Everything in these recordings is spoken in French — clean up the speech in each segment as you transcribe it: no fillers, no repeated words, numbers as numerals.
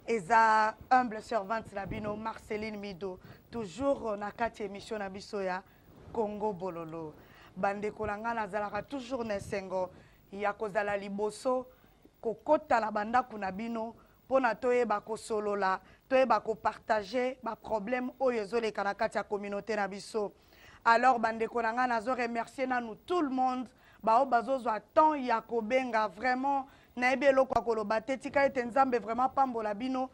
eza humble servante na bino Marceline Mido, toujours na kati émission na biso ya Congo Bololo. Bandeko na nga nazalaka toujours na sengo ya kozala liboso kokota na bandako na bino pona toyeba kosolola, toyeba kopartager ba problème oyo ezoleka na kati ya communauté na biso. Alors bandeko na nga nazo remercier nanu tout le monde bao bazozwa temps ya kobenga vraiment na ebelo kwa koloba te tika ete nzambe vraiment pambola bino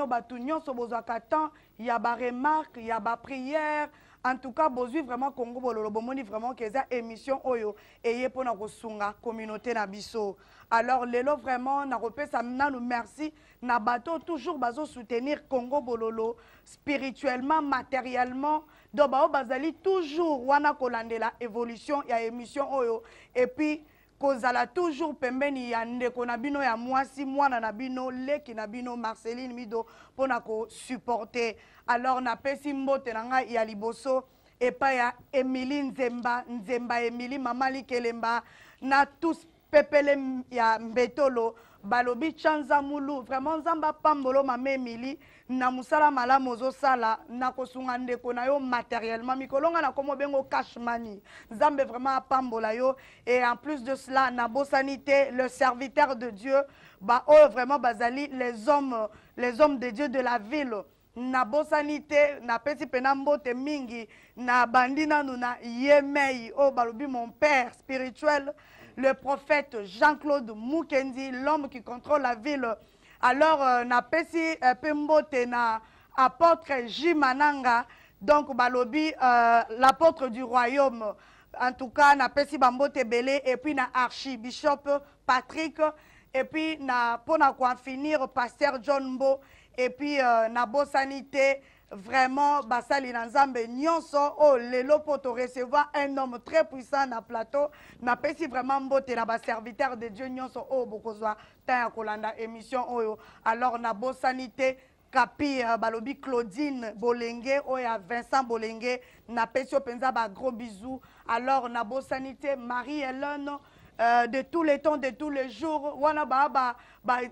batu nyonso bozwaka temps ya ba remarque ya ba prière. En tout cas, bozui vraiment Congo Bololo bomoni vraiment que ça émission oyo eye pona kosunga communauté na biso. Alors lelo vraiment na repesa nanu merci na bato toujours bazo soutenir Congo Bololo spirituellement, matériellement. Donc bao bazali toujours wana kolandela évolution ya émission oyo et puis kozala toujours pembeni ya ndeko na bino ya mwasi mwana na bino leki na bino Marceline Mido pona ko supporter. Alors na pesi mbote na nga ya liboso epa ya Emily Nzemba Emily Mama Likelemba na tous pepele ya Mbetolo balobi chanza mulu vraiment nzamba pambolo mama Emily na musala malamu ozosala na kosunga ndeko na yo matériellement mikolonga na komo bengo cash money nzambe vraiment pambola yo. Et en plus de cela na bosanité le serviteur de Dieu ba oh vraiment bazali les hommes de Dieu de la ville na bosanité na pesi pena mbote mingi na bandina nuna yemei oh balobi mon père spirituel le prophète Jean-Claude Mukendi, l'homme qui contrôle la ville. Alors na pesi pembote na apôtre Jimananga, donc balobi l'apôtre du royaume. En tout cas na pesi bambote belé et puis na archibishop Patrick et puis na pona quoi finir pasteur John Mbo et puis na bosanité vraiment basali na nzambe nyonso oh lelo poto recevoir un homme très puissant na plateau na pesi vraiment mbote na ba serviteur de Dieu nyonso oh bokozwa ta kolanda émission oyo. Alors na bosanité kapi balobi Claudine Bolenge oh ya Vincent Bolenge na pesi penza ba gros bisous. Alors na bosanité Marie-Hélène de tous les temps, de tous les jours, wana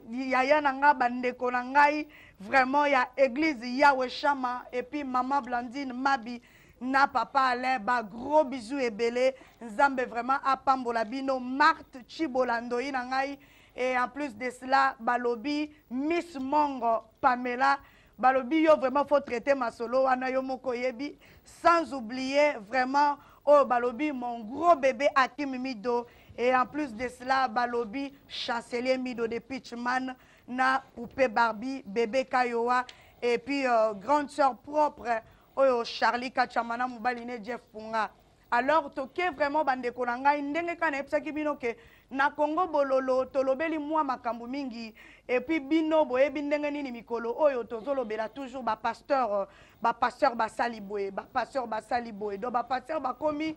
yaya nanga bandeko nangai vraiment ya église Yahweh Shama et puis maman Blandine Mabi na papa Alain ba gros bisous et belé nzambe vraiment apambola bino Marthe Chibolando nangai. Et en plus de cela balobi Miss Mongo Pamela balobi yo vraiment faut traiter ma solo wana yo moko yebi sans oublier vraiment oh balobi mon gros bébé Hakim Mido. Et en plus de cela, balobi chancelier Mido de Pitchman, na poupée Barbie, bébé Kayoa, et puis grande sœur propre, oh Charlie Kachamana Moubaline Jeff Punga. Alors, toke vraiment bandeko nanga ndenge kana epsaki bino ke na Congo Bololo tolobeli mwa makambu mingi et puis bino boyebi ndenge nini mikolo oyo tozolobela toujours ba pasteur basali boye do ba pasteur bakomi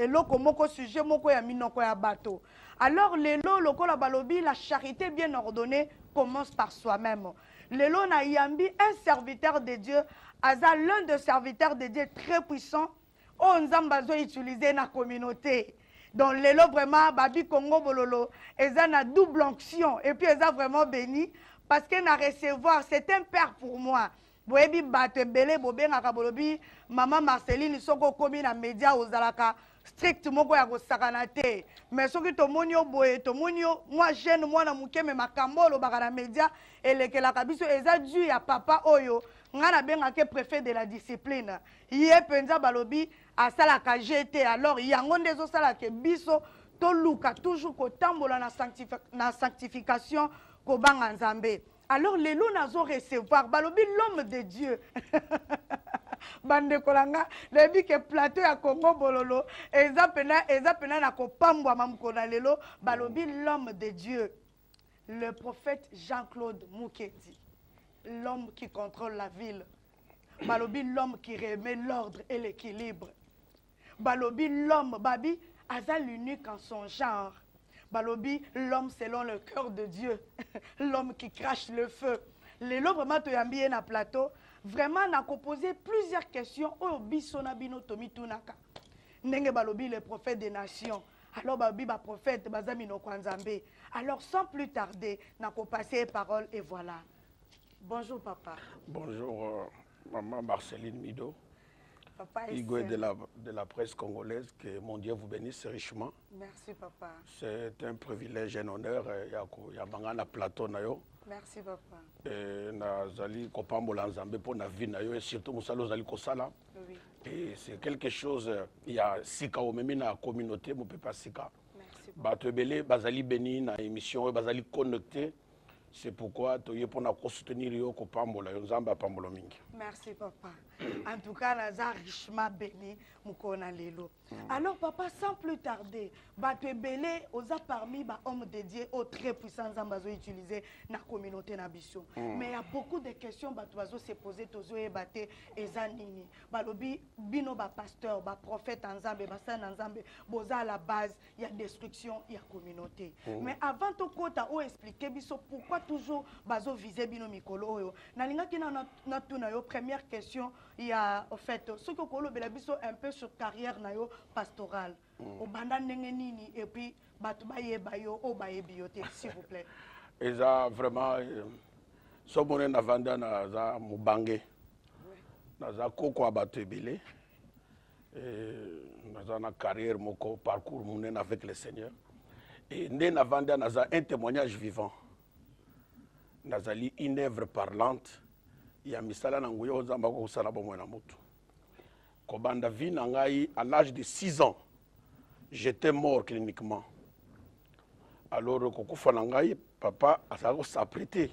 eloko moko sujet moko ya minoko ya bato. Alors lelo lokola balobi la charité bien ordonnée commence par soi-même. Lelo na yambi un serviteur de Dieu aza l'un des serviteurs de Dieu très puissant on nzamba zo utiliser na communauté. Donc lelo vraiment babi Congo Bololo eza na double onction et puis eza vraiment béni parce que na recevoir c'est un père pour moi. Boyebi bato belé bobenga bolobi maman Marceline soko komi na média ozalaka strict moko ya kosakana te mais soki tomoni boye tomoni moi jeune mwana muke me makambolo baka na média elekelaka biso eza dû ya papa oyo ngana benga ke préfet de la discipline ye penza balobi asalaka GT. Alors yango ndezo salaka biso toluka toujours kotambola na sanctification kobanga nzambe. Alors les loups nazo recevoir balobi l'homme de Dieu bande kolanga lebi ke plateau ya Congo Bololo eza pena na kopambwa mamkona lelo balobi l'homme de Dieu le prophète Jean-Claude Mukendi, l'homme qui contrôle la ville, balobi l'homme qui remet l'ordre et l'équilibre, balobi l'homme babi aza l'unique en son genre. Balobi, l'homme selon le cœur de Dieu, l'homme qui crache le feu. Les lots vraiment te yambié na plateau, vraiment n'a posé plusieurs questions au bisona bino tomi tunaka. Nenge balobi le prophète des nations. Alors babi ba prophète bazami no kwanzambe. Alors sans plus tarder, n'a pas passer parole et voilà. Bonjour papa. Bonjour maman Marceline Mido. Papa Hugo de la presse congolaise, que mon Dieu vous bénisse richement. Merci papa. C'est un privilège et un honneur. Il y a un plateau. Merci papa. Nazali kopambola nzambe pour na vie et surtout musalo zali kosala. Oui. Et c'est quelque chose, il y a sika au même na communauté, mon papa sika. Merci papa. Bato ebele bazali béni na émission bazali connecté. C'est pourquoi tu es pour nous soutenir yo kopambola yo nzambe apambola mingi. Merci papa. En tout cas, naza richement béni mukona lelo. Alors papa, sans plus tarder, bato ebele oza parmi ba hommes dédiés aux très puissants ambazo utilisés na communauté na biso. Mais il y a beaucoup de questions bato bazo se poser tozo ebate eza nini. Balobi bino ba pasteur, ba prophète nzambe, ba saint nzambe, boza à la base, il y a destruction, il y a communauté. Mais avant to kota o expliquer biso pourquoi toujours bazo viser bino mikolo oyo. Na linga kina na tuna yo première question. Il y a, en fait, ce que vous avez un peu sur carrière nayo pastorale. Au banda nini et puis batubaye bayo o baye bioté, s'il vous plaît. Et ça vraiment, so bonne na vanda na za mubange, na za koko abatebile, na za na carrière moko parcours mounen avec le Seigneur. Et né na vanda na za un témoignage vivant. Nazali une œuvre parlante. Il y a misala na nguyo nzamba ko kusala bomwe na mutu. Kobanda vi na ngai à l'âge de 6 ans, j'étais mort cliniquement. Alors kokufa na ngai papa asako s'apprêter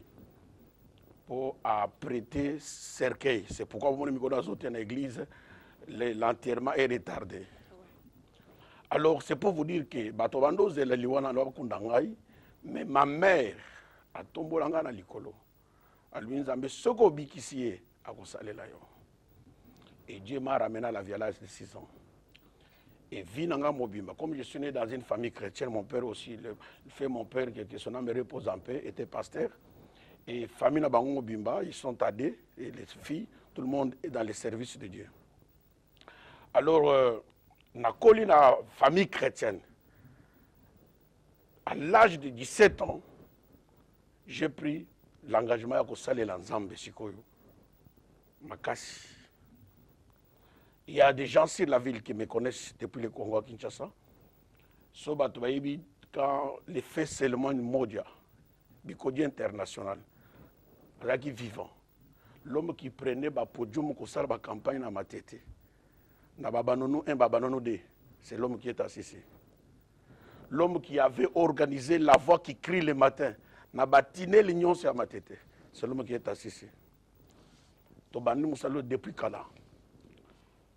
pour apprêter cercueil. C'est pourquoi vous me connaissez sauter dans l'église, l'enterrement est retardé. Alors c'est pour vous dire que bato bando zela liwana na kunda ngai, mais ma mère a tombola nga na likolo. Et Dieu m'a ramené à la vie à l'âge de 6 ans. Et Vinanga Mobimba, comme je suis né dans une famille chrétienne, mon père aussi, mon père, qui son âme repose en paix, était pasteur. Et famille Nabango Mobimba, ils sont aidés, et les filles, tout le monde est dans les services de Dieu. Alors, na collé la famille chrétienne. À l'âge de 17 ans, j'ai pris l'engagement à saler l'ensemble sikoyo makasi. Il y a des gens sur la ville qui me connaissent depuis le Congo à Kinshasa. So batubayibi quand les faits seulement une modia bikodi international raki vivant. L'homme qui prenait ba podium ko sala ba campagne na matete. Na babanono 1 babanono 2, c'est l'homme qui est assis. L'homme qui avait organisé la voix qui crie le matin. Na batiné l'union sur ma tête. C'est l'homme qui est assis. Tobandi musalo depuis kala.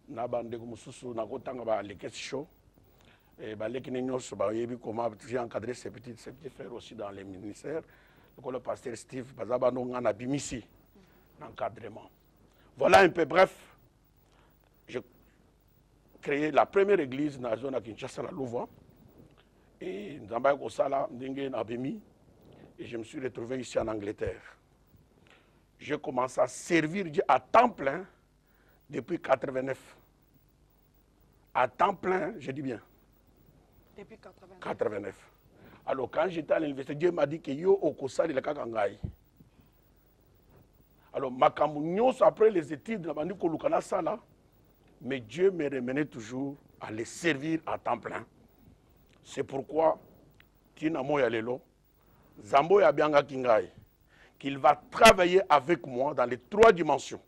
Na bande ko mususu na kotanga ba les questions. Et ba les kinyo so ba yebi comment j'ai encadré ces petits frères aussi dans les ministères. Le pasteur Steve bazaba no ngana bimisi l'encadrement. Voilà un peu bref. J'ai créé la première église dans la zone à Kinshasa la Louvois. Et Nzamba ko sala ndenge na bimi. Et je me suis retrouvé ici en Angleterre. J'ai commencé à servir Dieu à temps plein depuis 89. À temps plein, je dis bien. Depuis 89. 89. Alors quand j'étais à l'université, Dieu m'a dit que yo okosali la kakangai. Alors makambu nyos après les études, mais Dieu me remenait toujours à les servir à temps plein. C'est pourquoi Tina Moya Lelo Zambo Yabianga Kingai, qu'il va travailler avec moi dans les 3 dimensions.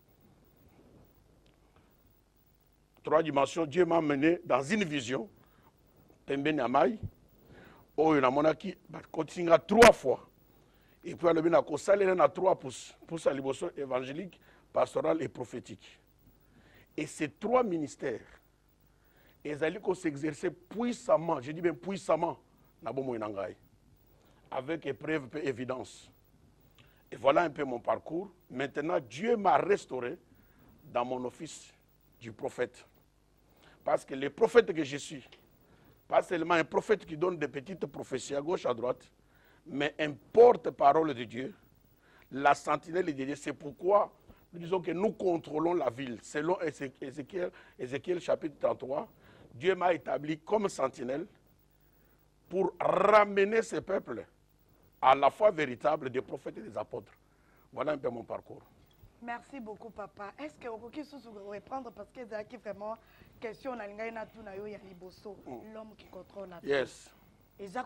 3 dimensions, Dieu m'a mené dans une vision. Tembe Nyamai, Oyo Namonaki, continue 3 fois. Et puis, il a consalé 3 pour sa liboso évangélique, pastorale et prophétique. Et ces 3 ministères, ils allaient s'exercer puissamment, je dis bien puissamment, Nabomo Inangai. Avec épreuve et évidence. Et voilà un peu mon parcours. Maintenant, Dieu m'a restauré dans mon office du prophète. Parce que le prophète que je suis, pas seulement un prophète qui donne des petites prophéties à gauche, à droite, mais un porte-parole de Dieu, la sentinelle de Dieu. C'est pourquoi nous disons que nous contrôlons la ville. Selon Ézéchiel chapitre 33, Dieu m'a établi comme sentinelle pour ramener ce peuple à la foi véritable des prophètes et des apôtres. Voilà un peu mon parcours. Merci beaucoup, papa. Est-ce que vous pouvez reprendre parce que c'est vraiment question na lingai na tuna yo ya liboso, l'homme qui contrôle la ville. Yes. Et ça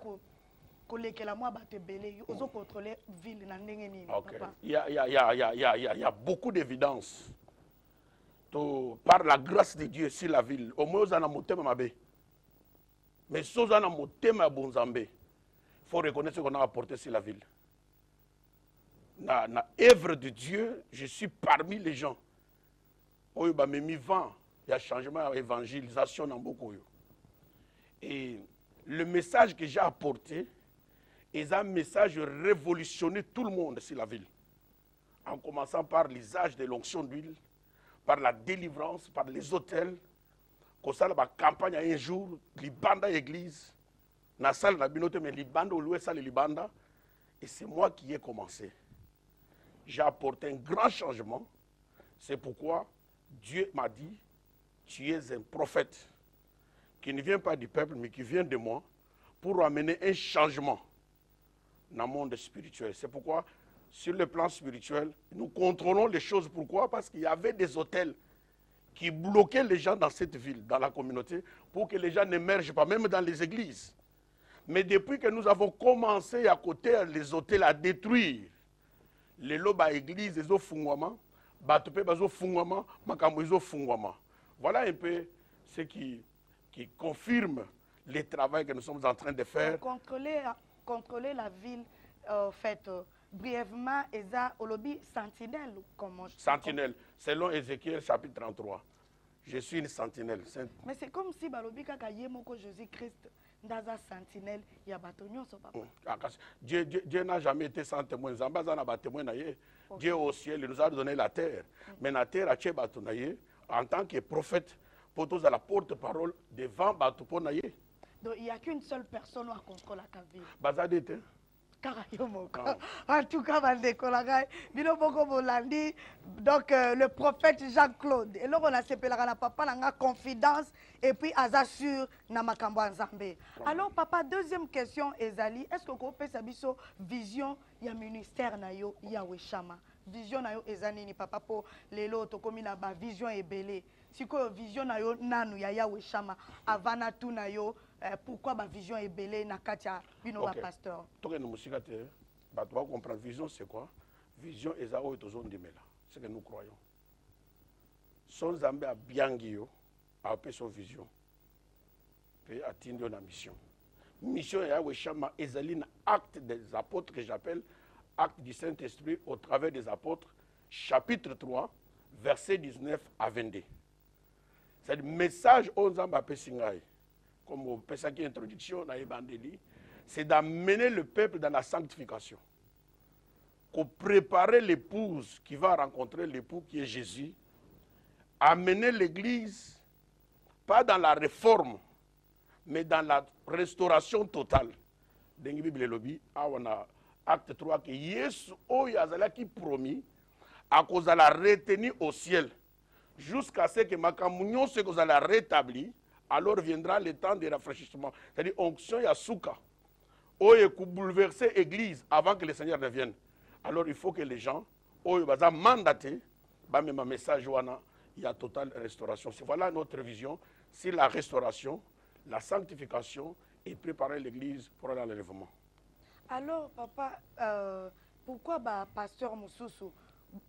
kolekela moi ba te belé, ozo contrôler ville na ndenge nini, papa. Il y a beaucoup d'évidence. Par la grâce de Dieu sur la ville. Au moins, on a motema mabe. Mais si on a motema bonzambe, il faut reconnaître ce qu'on a apporté sur la ville. Dans l'œuvre de Dieu, je suis parmi les gens. Il y a changement, évangélisation dans beaucoup. Et le message que j'ai apporté est un message révolutionné tout le monde sur la ville. En commençant par l'usage de l'onction d'huile, par la délivrance, par les hôtels. Comme ça, la campagne un jour, l'Ibanda église, na salle na binote, mais l'Ibanda ou l'ouest, l'Ibanda. Et c'est moi qui ai commencé. J'ai apporté un grand changement. C'est pourquoi Dieu m'a dit, tu es un prophète qui ne vient pas du peuple, mais qui vient de moi, pour amener un changement dans le monde spirituel. C'est pourquoi, sur le plan spirituel, nous contrôlons les choses. Pourquoi? Parce qu'il y avait des hôtels qui bloquaient les gens dans cette ville, dans la communauté, pour que les gens n'émergent pas, même dans les églises. Mais depuis que nous avons commencé à côté les hôtels à détruire, les loba églises, les fungwama, batope bazo fungwama, makambo fungwama. Voilà un peu ce qui confirme le travail que nous sommes en train de faire. Contrôler la ville, brièvement, Eza Olobi sentinelle. Sentinelle, selon Ézéchiel chapitre 33. Je suis une sentinelle. Mais c'est comme si Balobi Kaka Yemoko Jésus-Christ dans un sentinelle, il y a bâtonnion, papa. Dieu n'a jamais été sans témoin. Dieu au ciel, il nous a donné la terre. Mais la terre a été bâtonnaye en tant que prophète pour tous à la porte-parole devant Batuponaye. Donc il n'y a qu'une seule personne qui contrôle la ville. Bazadete. En tout cas, donc le prophète Jean-Claude. Et là, on a séparé la papa, on a confidence et puis on assure na makambo nzambe. Alors papa, deuxième question Ezali, est-ce que vous pouvez savoir vision ya ministère na yo ya weshama? Vision na yo ezani ni papa po lelo to komi na ba vision ebele. Siko vision na yo nanu ya weshama avana tu na yo. Pourquoi ma vision est belle na katia bino ba pasteur? Toke no musika te, ba tu vas comprendre vision c'est quoi? Vision ezao etozon dimela. C'est que nous croyons. Son zambe a biangio a pe son vision. Pe atteindre la mission. Mission ya weshama ezali na acte des apôtres que j'appelle acte du Saint-Esprit au travers des apôtres, chapitre 3, verset 19 à 22. C'est le message aux zamba pe singai. Comme on peut ça qui introduction dans l'évangile, c'est d'amener le peuple dans la sanctification. Pour préparer l'épouse qui va rencontrer l'époux qui est Jésus, amener l'église, pas dans la réforme, mais dans la restauration totale. Dans la Bible, on a acte 3 que Yesu qui promis à cause de la retenir au ciel jusqu'à ce que Makamunyon se cause la rétablir. Alors viendra le temps de rafraîchissement. C'est-à-dire onction yasuka. Oye pour bouleverser l'église avant que le Seigneur ne vienne. Alors il faut que les gens, oye baza mandaté, ba même un message wana, il y a totale restauration. Voilà notre vision sur la restauration, la sanctification et préparer l'église pour l'enlèvement. Alors papa, pourquoi ba pasteur Moussousou,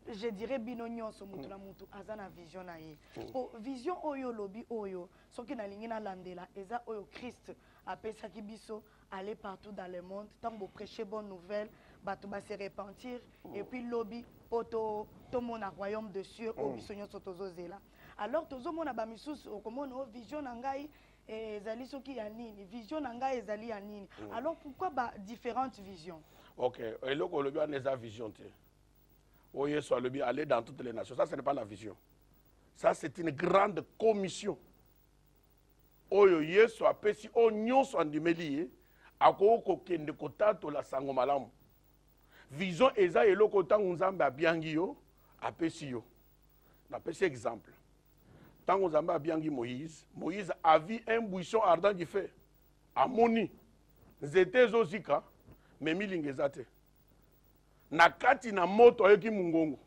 je dirais binonyon so mutu na mutu azana vision na ye. Po vision oyo lobi oyo soki na lingi na landela eza oyo Christ apesa ki biso aller partout dans le monde tant bo prêcher bonne nouvelle bato ba se repentir et puis lobi poto to mona royaume de cieux o biso nyonso tozozela. Alors tozomona ba misusu okomona o vision na ngai ezali soki ya nini vision na ngai ezali ya nini. Alors pourquoi ba différentes visions? OK, eloko lobi on eza vision te. Oye soit le bien aller dans toutes les nations. Ça, ce n'est pas la vision. Ça, c'est une grande commission. Oye soit pesi onyon soit ndimeli akoko kende kotato la sango malamu. Vision eza eloko tango nzambe abiangi yo apesi yo. Na pesi exemple. Tango nzambe abiangi Moïse, Moïse a vu un buisson ardent du feu. Amoni. nzete ezozika me milinga eza te na kati na moto ayoki mungongo.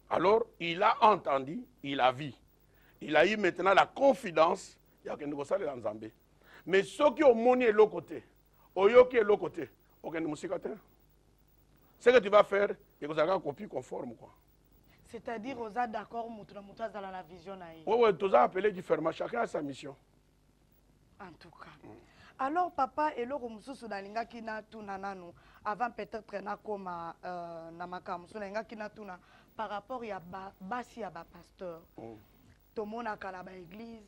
Alors il a entendu, il a vu, il a eu maintenant la confidence ya kende kosalela Nzambe. Mais soki omoni eloko te oyoki eloko te okende musika te. Ce que tu vas faire c'est que ça va copie conforme quoi. C'est-à-dire aux êtes d'accord dans la vision naïe. Oui, oui, tous appelés différemment, chacun a sa mission. En tout cas. Alors papa et le mususu dalinga kina tuna nanu avant peut-être na koma na makamu dalinga kina tuna par rapport ya basi ya ba pasteur. Tout le monde a kala ba église,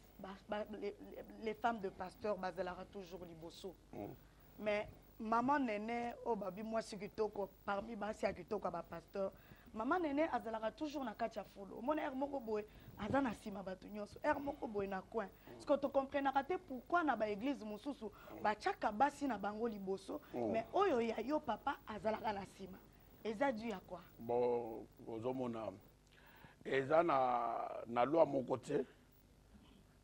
les femmes de pasteur bazelara toujours liboso. Mais maman néné o babi moi sikitoko parmi basi ya kitoko ba pasteur. Maman néné azalaka toujours na kati ya folo. Mon er moko boy azana sima batu nyonso. Er moko boy na coin. Est-ce que tu comprends raté pourquoi na ba église mususu ba chaka basi na bango liboso mais oyo ya yo papa azalaka na sima. Eza dû à quoi? Bon, ozomona eza na loi mon côté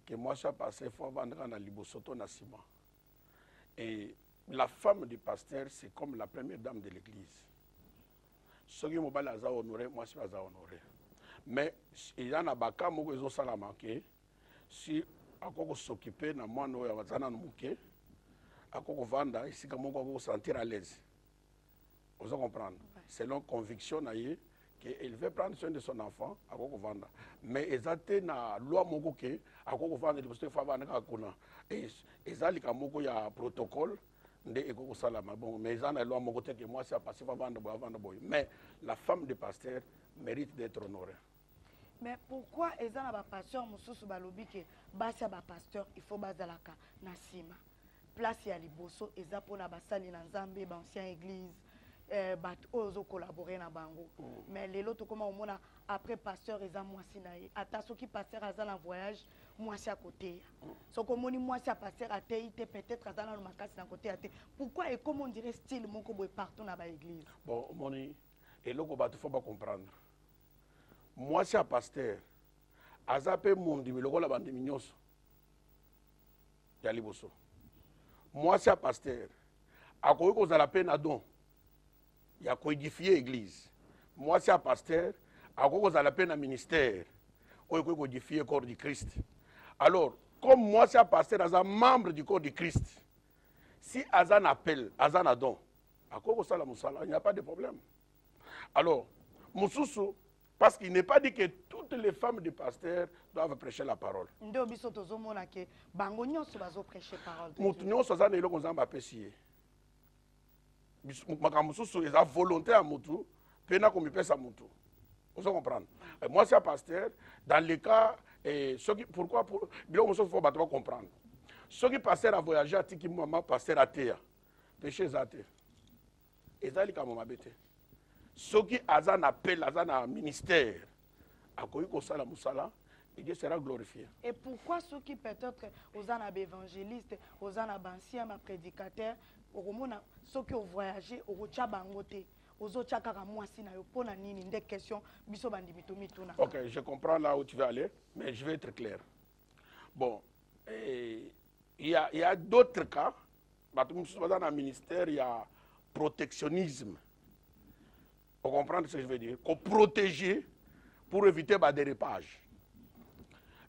que moi ça passé faut vendre na liboso to na sima. Et la femme du pasteur c'est comme la première dame de l'église. Ce qui m'a honoré, moi je suis honoré. Mais il y a un baka moko ezo sala manqué. Si akoko s'occuper na moi no ya bazana muke, akoko vanda ici comme on se sentir à l'aise. Vous comprendre? Selon conviction naie qu'elle veut prendre soin de son enfant, akoko vanda. Mais ezate na loi moko ke akoko vanda parce que fa vanda ka kuna. Et ezali ka moko ya protocole. Bon, mais ils ont la loi que moi c'est passé avant boy. Mais la femme du pasteur mérite d'être honorée. Mais pourquoi ils ont un pasteur mususu balobi que basi ba pasteur il faut bazalaka na sima. Place ya liboso eza pona basali na Nzambe ba ancien église bat ozo collaborer na bango. Mais les autres comment on mona après pasteur eza mwasi na ye. Ata soki pasteur azala en voyage mwasi à côté. So comme on mwasi à pasteur a été peut-être azala na makasi na côté até. Pourquoi et comment on dirait style moko boy partout na ba église. Bon moni et loko ba faut pas comprendre. Mwasi à pasteur azape mundi miloko la bande minyoso. Ya liboso. Mwasi à pasteur akoyi kozala pe na don. Il y a codifié l'église. Moi, c'est un pasteur. À quoi la peine un ministère. Il y a codifié le corps du Christ. Alors, comme moi, c'est un pasteur, un membre du corps du Christ. Si Azan appelle, Azan a don, à quoi il n'y a pas de problème. Alors, Moussoussou, parce qu'il n'est pas dit que toutes les femmes du pasteur doivent prêcher la parole. Ndo biso tozomona ke bango nyonso bazo prêcher parole. Mutu nyonso azana eloko nzamba apesiye. Makamususu eza volonté à mutu, pena komipesa mutu. Vous comprenez? Moi c'est un pasteur dans le cas pourquoi pour bilo mususu faut battre comprendre. Ceux qui pasteur a voyagé à tiki maman pasteur à terre. Péché zate. Ezali ka mama bete. Ceux qui azan appel azan ministère akoyi ko sala musala et Dieu sera glorifié. Et pourquoi ceux qui peut-être aux an évangélistes, aux an anciens prédicateurs ceux qui ont voyagé au Tchabangote, aux autres Tchakara Mwasi na yo pona nini des questions biso bandimito mituna. OK, je comprends là où tu veux aller, mais je vais être clair. Bon, il y a d'autres cas, dans le ministère, il y a protectionnisme. Vous comprenez ce que je veux dire? Qu'on protéger pour éviter des dérapages.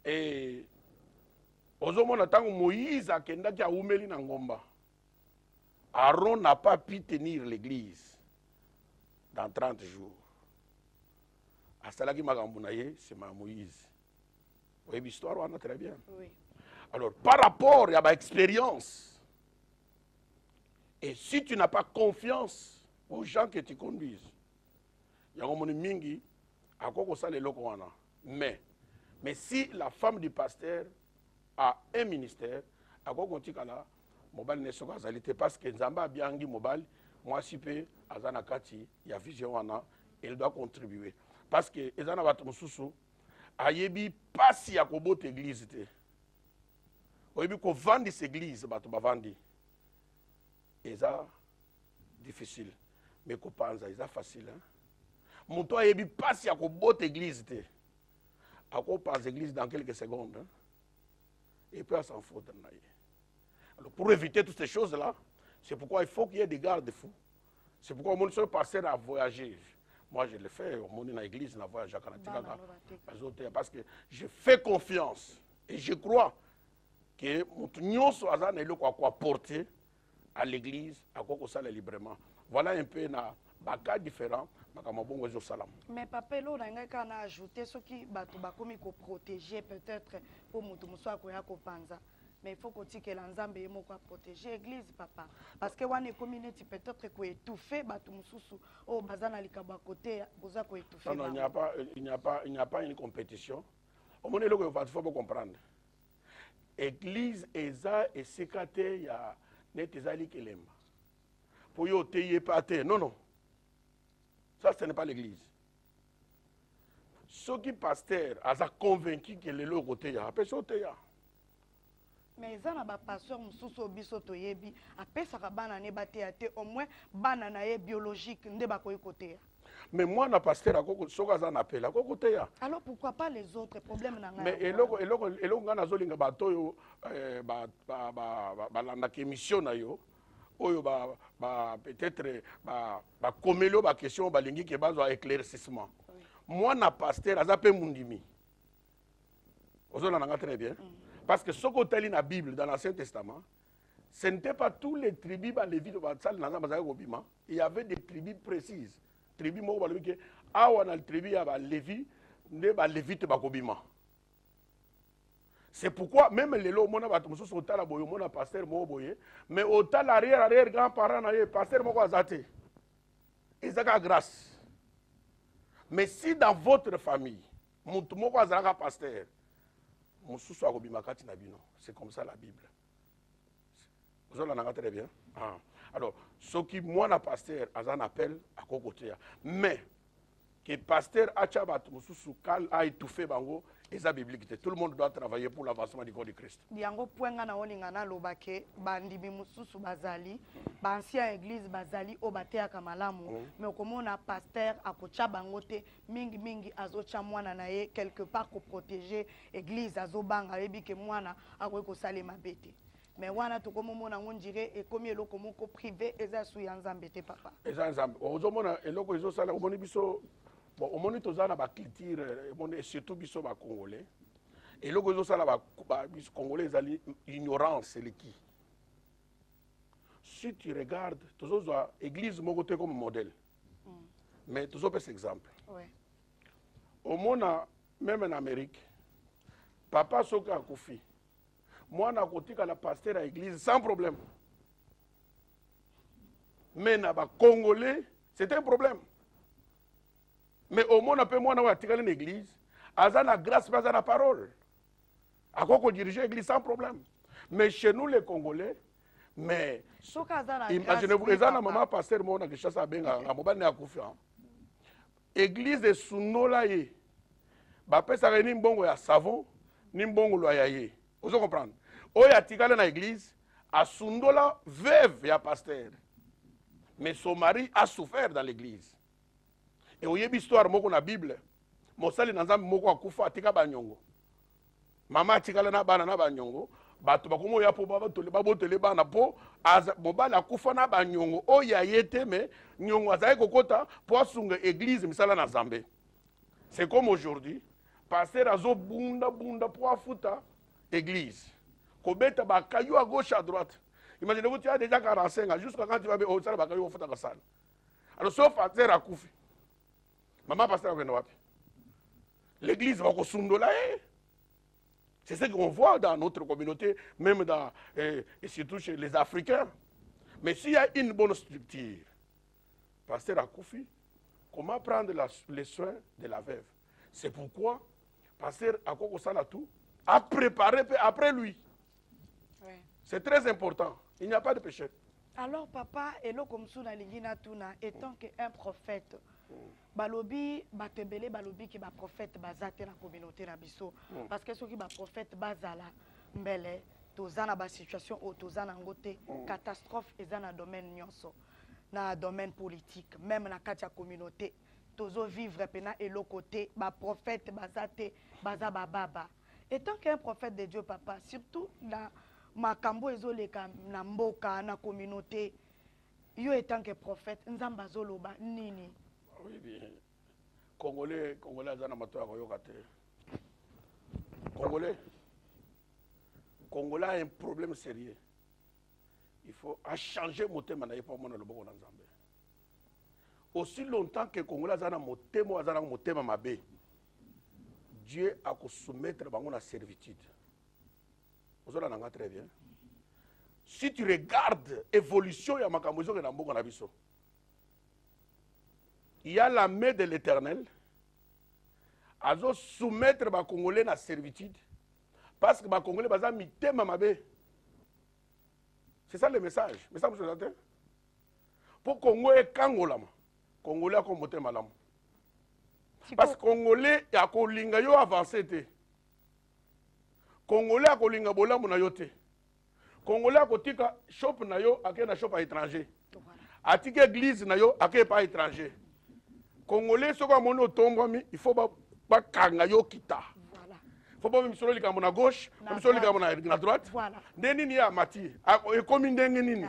Et aux hommes, tant que Moïse a kendaki a oumeli na ngomba. Aaron n'a pas pu tenir l'église dans 30 jours. À cela qui m'a gambounaye, c'est Moïse. Vous voyez l'histoire, on a très bien. Oui. Alors, par rapport à ma expérience, et si tu n'as pas confiance aux gens que tu conduises, il y a un mingi, à quoi ça les locaux. Mais si la femme du pasteur a un ministère, à quoi on là? Mobile ne soka zalité parce que Nzamba biangi mobile moi si peu azana kati ya vision wana elle doit contribuer parce que ezana batu mususu ayebi pasi ya kobota église te oyebi ko vendre cette église batu bavandi eza difficile mais ko panza eza facile hein muto ayebi pasi ya kobota église te ako pas église dans quelques secondes hein? Et puis à s'en foutre naie. Alors, pour éviter toutes ces choses-là, c'est pourquoi il faut qu'il y ait des garde-fous. C'est pourquoi mon seul pasteur a voyagé. Moi, je l'ai fait, au monde dans l'église, on a voyagé à Kanatika. Parce que je fais confiance et je crois que nous sommes apporter à l'église, à quoi ça librement. Voilà un peu un cas différent. Mais papa, là, on a ajouté ce qui va protéger peut-être pour Moutoumoussoa Kopanza. Mais il faut que l'ensemble soit protégé l'église, papa. Parce que on est communauté peut-être qu'on étouffé, au bazana likaba côté, boza ko étouffé. Non, il n'y a pas une compétition. Au moment où il faut comprendre. Église eza et sécate ya netezali kelemba. Pour yo teye pate. Non, non. Ça, ce n'est pas l'église. Ceux qui pasteur a convaincu que le lot côté ya, après ça ya. Mais ça n'a pas pasteur mususu biso toyebi, après ça bana ne batéate au moins bana na biologique nde ba koy côté. Mais moi na pasteur a koko soka za na pela koko côté ya. Alors pourquoi pas les autres problèmes na nga? Mais eloko ngana zolinga bato yo ba landa émission na yo. Oyo peut-être komelo ba question balingi ke bazo éclaircissement. Moi na pasteur azape mundimi. Ozona nanga très bien. Parce que ce qu'on lit dans la Bible, dans l'Ancien Testament, ce n'était pas tous les tribus, il y avait des tribus précises. Tribus, c'est pourquoi même les lots, mon pasteur, mais autant l'arrière grand-parent, pasteur, ils ont grâce. Mais si dans votre famille, mon pasteur, c'est comme ça la Bible. Vous avez très bien. Ah. Alors, ce qui, moi, la pasteur, a un appel à côté. Mais, que pasteur Achabat, a étouffé Bango, et ça biblique. Tout le monde doit travailler pour l'avancement du corps de Christ. Diango poinga na olingana lobake bandimi mususu bazali ba ancien église bazali obatea kamalamu mais okomona pasteur akocha bangote mingi azocha mwana na ye quelque part ko protéger église azobanga yebi ke mwana akwe ko salema bete mais wana tokomona ngondire et comme eloko moko privé eza su ya nzambe te papa eza nzambe ozomona eloko ezo sala omoni biso bon omoni tozana ba culture et surtout biso ba congolais. Et le Congolais, ignorance, c'est le qui. Si tu regardes, l'église est comme modèle. Mais tu as un exemple. Au monde, même en Amérique, papa Soka Koufi, moi, je suis la pasteur à l'église sans problème. Mais les Congolais, c'est un problème. Mais au monde, moi, je suis l'église, la grâce, pas la parole. À quoi qu'on dirigeait l'église sans problème. Mais chez nous, les Congolais, mais imaginez-vous, les gens, maman, pasteur, moi, je chasse à Benga, à Mobane à Koufian. Église de Sunolaye, Bapé, ça réunit Mbongo ya savon, Nimbongo loyaye. Vous comprenez? Oya Tigala dans l'église, à Sundola, veuve, ya pasteur. Mais son mari a souffert dans l'église. Et vous avez histoire, moi, dans la Bible, mon sali dans un mot à Koufa, Tika Banyongo. Mama tikala na bana na banyongo bato bakomo ya po babotele bana po mobala kufa na banyongo oya yete me nyongo azaye kokota po asunga église misala na Zambé. C'est comme aujourd'hui, pasteur azo bunda po afuta église. Kobeta bakayo à gauche à droite. Imaginez-vous tu as déjà 45 ans jusqu'à quand tu vas au sala bakayo futa ka sala. Alors sauf pasteur akufi. Maman pasteur akenda wapi? L'église va ko sundola C'est ce qu'on voit dans notre communauté, même dans, et surtout chez les Africains. Mais s'il y a une bonne structure, pasteur Akoufi, comment prendre les soins de la veuve? C'est pourquoi pasteur Akoko Salatou a préparé après lui. Oui. C'est très important. Il n'y a pas de péché. Alors papa, et là comme ça, étant qu'un prophète, balobi batebele balobi ki ba prophète bazate la communauté na biso parce que ceux qui ba prophète bazala mbele tozana ba situation o tozana ngote catastrophe ezana domaine nyonso na domaine politique même na kati ya communauté tozo vivre pena et le côté ba prophète bazate baza baba étant qu'un prophète de Dieu papa surtout na makambo ezoleka na mboka na communauté yo étant que prophète nzamba zoloba nini? Oui bien. Congolais azana matoya koyoka te. Congolais a un problème sérieux. Il faut changer motema na yepa mona loboko na Nzambe. Aussi longtemps que Congolais azana motema mabe, Dieu a ko soumettre bango na servitude. Vous avez très bien. Si tu regardes l'évolution ya makambo zo na mboka na biso, il y a la main de l'Éternel à soumettre les Congolais à la servitude parce que les Congolais ont mis thème mabe. C'est ça le message. Message pour Congo et Kangolama, Congolais a comme thème malam. Parce que Congolais a kolinga yo avancé te. Congolais a kolinga bolamu na yo te. Congolais a kotika shop na yo ake na shop à étranger. Atika église na yo ake pas étranger. Congolais soko mono tombami, il faut pas kanga yo kita. Voilà. Il faut pas même solo likambo na gauche, même solo likambo na droite. Voilà. Ndeni ni ya mati, et comme ndenge nini.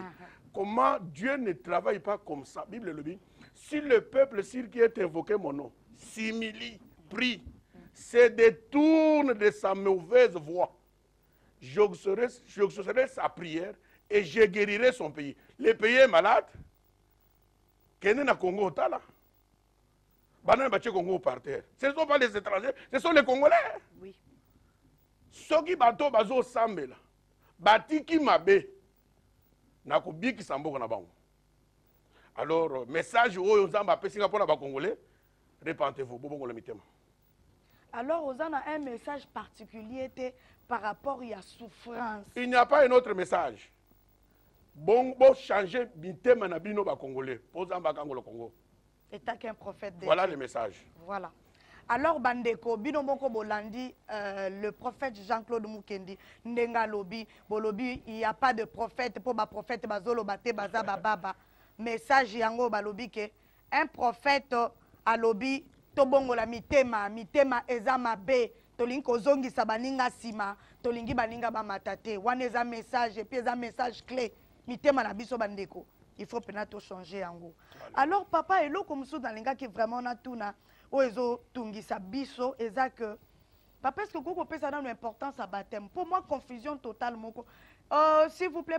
Comment Dieu ne travaille pas comme ça? Bible le dit. Si le peuple sur qui est invoqué mon nom s'humilie, prie, se détourne de sa mauvaise voie, j'exaucerai sa prière et je guérirai son pays. Le pays est malade. Kene na Congo tala. Banane bache Congo par terre. Ce ne sont pas les étrangers, ce sont les Congolais. Oui. Soki bato bazo sambela. Batiki mabe. Na kubiki samboko na bango. Alors, message oyo nzamba pesinga pona ba Congolais, repentez-vous, bobongo le mitema. Alors, on a un message particulier par rapport à la souffrance. Il n'y a pas un autre message. Bon, changer mitema na bino ba Congolais. Pozamba kango le Congo. Et tant qu'un prophète. Voilà le message. Voilà. Alors, Bandeko, Binomoko Bolandi, le prophète Jean-Claude Mukendi, Ndenga Lobi, Bolobi, il n'y a pas de prophète pour ma prophète Bazolo Bate Baza Bababa. Message Yango Balobi que un prophète à Lobi, Tobongo la mitema ezama be, Tolinko Zongi Sabaninga Sima, Tolingi Baninga Bamatate, Waneza message, et puis un message clé, mitema na biso Bandeko. Il faut peut-être changer Yango. Alors, papa, et là, comme ça, dans les gars qui vraiment na tuna, oezo tungi sa biso, et ça que, papa, est-ce que vous pouvez ça l'importance à baptême? Pour moi, confusion totale, moko. S'il vous plaît,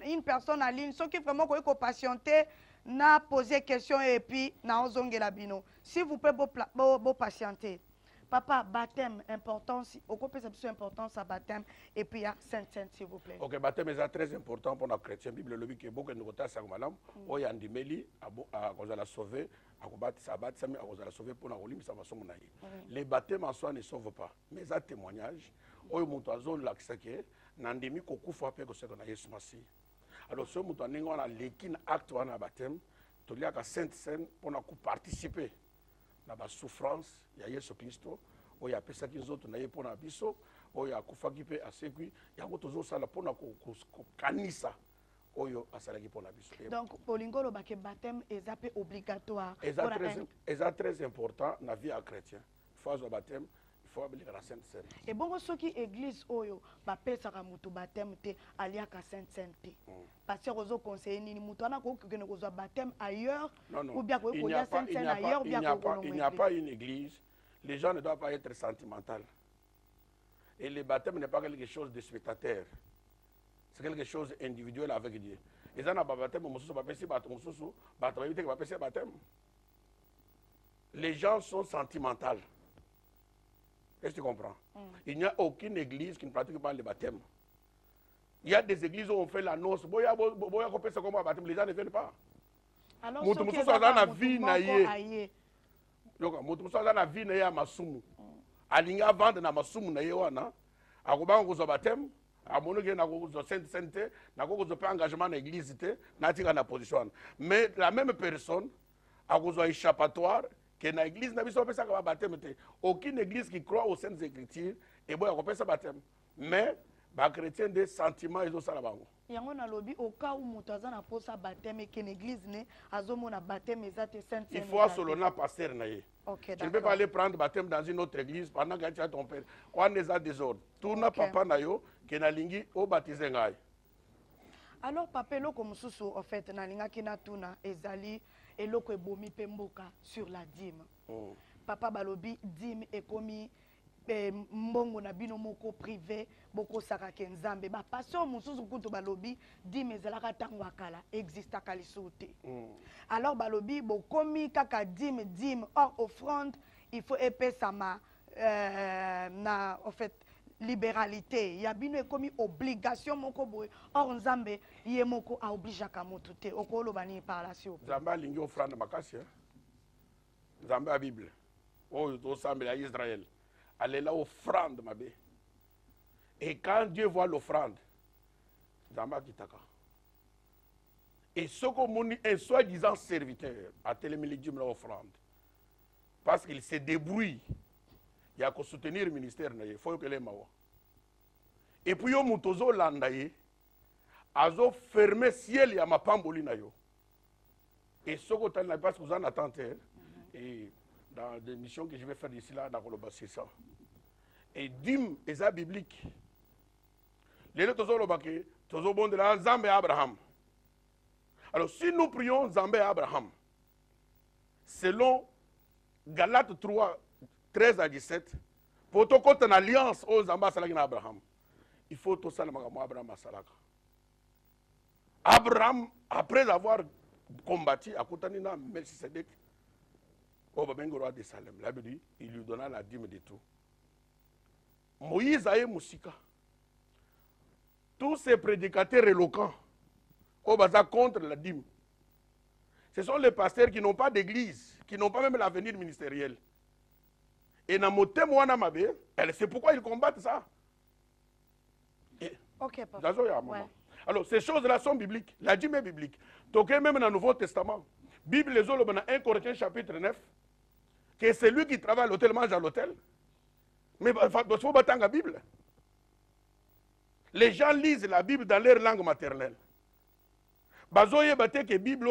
une personne en ligne, ceux qui vraiment ont patienté, n'a posé question et puis n'a ozonge la bino. S'il vous plaît, vous patienter. Papa, baptême, importance, au côté c'est importance à baptême et puis il y a Sainte, s'il vous plaît. Ok, baptême est très important pour les chrétiens. La Bible le dit que beaucoup de nous ont malam, o yandimeli à cause de la sauver, à combattre sa baptême, à cause de la sauver pour la rolim ça va son naï. Les baptêmes en soi ne sauvent pas, mais à témoignage, o yomutazon l'accès nandemi kokufa pe ko se ko na Yesu Masi. Alors ce mutu aninga wana lekin acte wana baptême, to liaka sainte scène pour na participer na ba souffrance ya Yesu Kristo o ya pesa ki nzoto na ye pona biso o ya kufaki pe asekwi ya ko tozo sala pona ko kanisa oyo asalaki pona biso. Donc polingolo ba ke baptême est obligatoire. C'est très important na vie à chrétien. Phase de baptême il faut appeler la Sainte Seine. Et bon ceux qui église oyo ba pesa ka mutu baptême te alia ka Sainte Seine. Parce que ozo conseiller ni mutu ana ko ke ne ko zo baptême ailleurs ou bien ko ko ya Sainte Seine ailleurs ou bien ko il n'y a pas une église. Les gens ne doivent pas être sentimentaux. Et le baptême n'est pas quelque chose de spectateur. C'est quelque chose d'individuel avec Dieu. Et ça n'a pas baptême, baptême. Les gens sont sentimentaux. Est-ce que tu comprends? Il n'y a aucune église qui ne pratique pas le baptême. Il y a des églises où on fait la noce. Les gens ne viennent pas. Alors, na vie na ya masumu alinga vendre na masumu na ye wana akobanga ko baptême amonoke na ko sainte na ko zo engagement na église te na tika na position. Mais la même personne a ko échappatoire que na église na biso pesa ka baptême te. Aucune église qui croit aux saintes écritures et boya ko pesa baptême. Mais ba chrétien des sentiments ils ont ça là-bas. yango na lobi au cas où moto aza na posa baptême que l'église ne azomona baptême ezate sainte. Il faut assolona pasteur na ye. OK, tu ne peux pas aller prendre baptême dans une autre église pendant que tu as ton père. Quand on est à désordre, tourna papa na yo que na lingi o baptiser ngai. Alors papa eloko mosusu en fait nalingaki na tuna ezali eloko ebomi pe mboka sur la dîme. Papa balobi dîme ekomi mbongo na bino moko privé boko sakake nzambe ba passion mosusu kutu balobi dîme ezalaka tango akala existaka lisusu te. Alors balobi bokomi kaka dîme hors offrande il faut epesama na en fait libéralité ya bino ekomi obligation moko boye or nzambe ye moko a obligeaka motu te okoloba ni par la suite. Nzambe alingi offrande makasi nzambe ya bible oyo tosambela ya Israël allez là offrande mabe. Et quand Dieu voit l'offrande, nzambe akitaka. Et ce qu'on dit un soi-disant serviteur a télémili Dieu l'offrande parce qu'il se débrouille. Il y a qu'à soutenir le ministère, il faut que les mawa. Et puis, il y a landaye, azo fermé ciel ya mapamboli na yo. Et ce que tu as parce que vous en attendez, et dans des missions que je vais faire d'ici là, c'est ça. Et dim, et ça biblique. Les autres ont dit, tozo bon de la Zambé Abraham. Alors, si nous prions Zambé Abraham, selon Galates 3, 13 à 17, pour tout compte en alliance aux ambassadeurs d'Abraham, il faut tout ça Abraham Salaka. Abraham, après avoir combattu à Koutanina, Melchisedec, au roi de Salem, il lui donna la dîme de tout. Moïse a eu Moussika. Tous ces prédicateurs éloquents, au bazar contre la dîme, ce sont les pasteurs qui n'ont pas d'église, qui n'ont pas même l'avenir ministériel. Et dans mon témoin, c'est pourquoi ils combattent ça. Ok, papa. Ouais. Alors, ces choses-là sont bibliques. La dîme est biblique. Donc, même dans le Nouveau Testament, Bible, les autres, dans 1 Corinthiens chapitre 9, que c'est lui qui travaille à l'hôtel, mange à l'hôtel. Mais il faut battre la Bible. Les gens lisent la Bible dans leur langue maternelle. Bazoye bate que Bible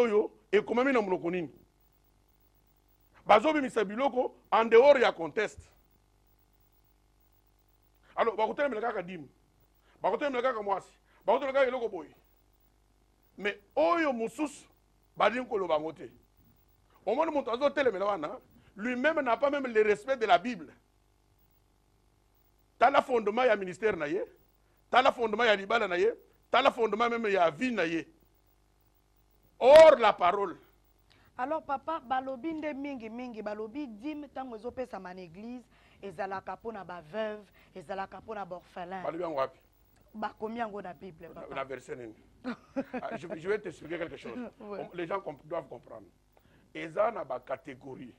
est comme même dans le Bazobi misabiloko en dehors ya conteste. Alors bakote me kaka dim. Bakote me kaka mwasi. Bakote me kaka eloko boy. Mais oyo musus badin ko lo bangote. Au moins mon azo tele wana, lui-même n'a pas même le respect de la Bible. T'as la fondement ya ministère na ye, t'as la fondement ya libala na ye, t'as la fondement même ya vie na ye. Or la parole. Alors papa, balobi nde mingi balobi dim tango ezopesa man église ezalaka pona ba veuve, ezalaka pona ba orphelin. Balobi yango wapi? Ba combien yango na Bible papa? Na verset nini. Je vais t'expliquer quelque chose. Ouais. Les gens doivent comprendre. Eza na ba catégorie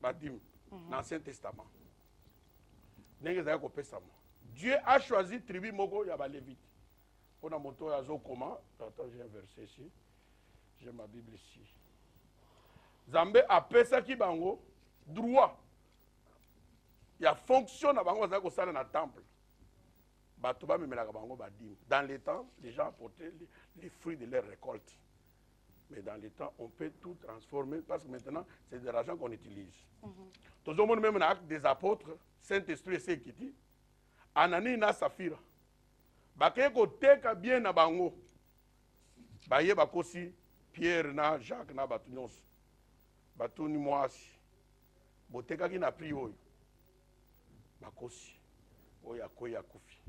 ba dim dans l'Ancien Testament. Ndenge za ko pesa mo. Dieu a choisi tribu moko ya ba lévite. Pona moto ya zo koma, attends, j'ai un verset ici. J'ai ma Bible ici. Zambé a pesaki bango droit. Il y a fonction na bango za ko sala na temple. Batuba memelaka bango badim. Dans les temps, les gens apportaient les fruits de leur récolte. Mais dans les temps, on peut tout transformer parce que maintenant, c'est de l'argent qu'on utilise. Tout le monde, même dans l'acte des apôtres, Saint-Esprit et Sekiti, Anani na Safira. Bakeko teka bien na bango. Baye bakosi Pierre na Jacques na batunyos. Batuni mwasi. Boteka ki na pri oyo. Bakosi. Oya koya kufi.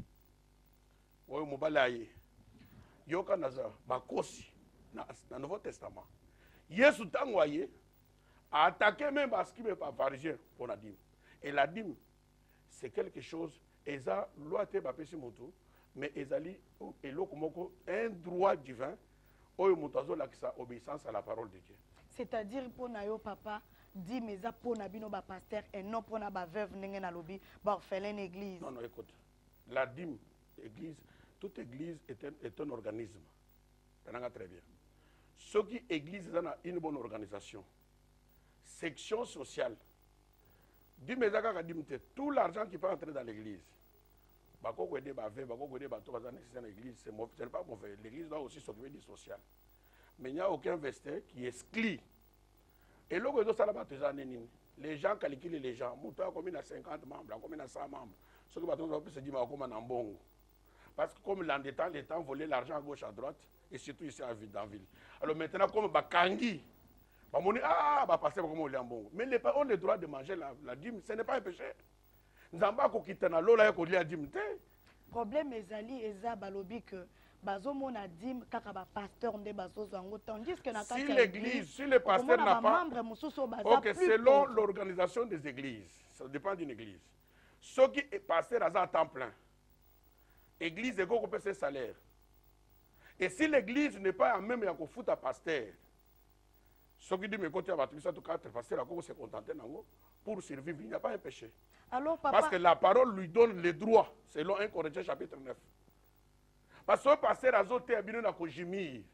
Oyo mobala ye. Yoka naza bakosi. Dans le Nouveau Testament. Yesu tangoye a attaqué même parce qu'il n'est pas pharisien pour la dîme. Et la dîme, c'est quelque chose, eza loi te bapesi moto, mais ezali elokomoko un droit divin, oyo motazo lakisa obéissance à la parole de Dieu. C'est-à-dire pour nayo papa, dîme eza pour na bino ba pasteur et non pour na ba veuve ndenge na lobi, ba orphelin église. Non, écoute. La dîme, église, toute église est un organisme. Très bien. Ce qui église dans une bonne organisation, section sociale, tout l'argent qui peut entrer dans l'église, Bako aider bavé, bako aider bato bazana nécessaire l'église, ce n'est pas mauvais. L'église doit aussi s'occuper du social. Mais il n'y a aucun vesteur qui exclut. Et là, les gens calculent les gens. Mouta combien à 50 membres, combien à 100 membres. Ce que bateau peut se dire comment en bon. Parce que comme les temps volé l'argent à gauche à droite et surtout ici dans la ville. Alors maintenant comme Bakangi, passer comme on est en bon. Mais les parents ont le droit de manger la dîme, ce n'est pas un péché. Nous avons pas quitté la lola et qu'on la dîme. Problème ezali eza balobi que bazo mona dim kaka ba pasteur nde bazo zango tandis que na si l'église, si le pasteur n'a pas OK, selon l'organisation des églises, ça dépend d'une église. Ceux qui est pasteur à temps plein. Église est qu'on paie ses salaires. Et si l'église n'est pas en même temps fout à pasteur, ceux qui disent mais quand tu as battu ça tout quatre pasteur à quoi se contenter pour survivre, il n'y a pas un péché. Alors, papa, parce que la parole lui donne les droits, selon 1 Corinthiens chapitre 9. Parce que le pasteur a zoté à bino na kojimi.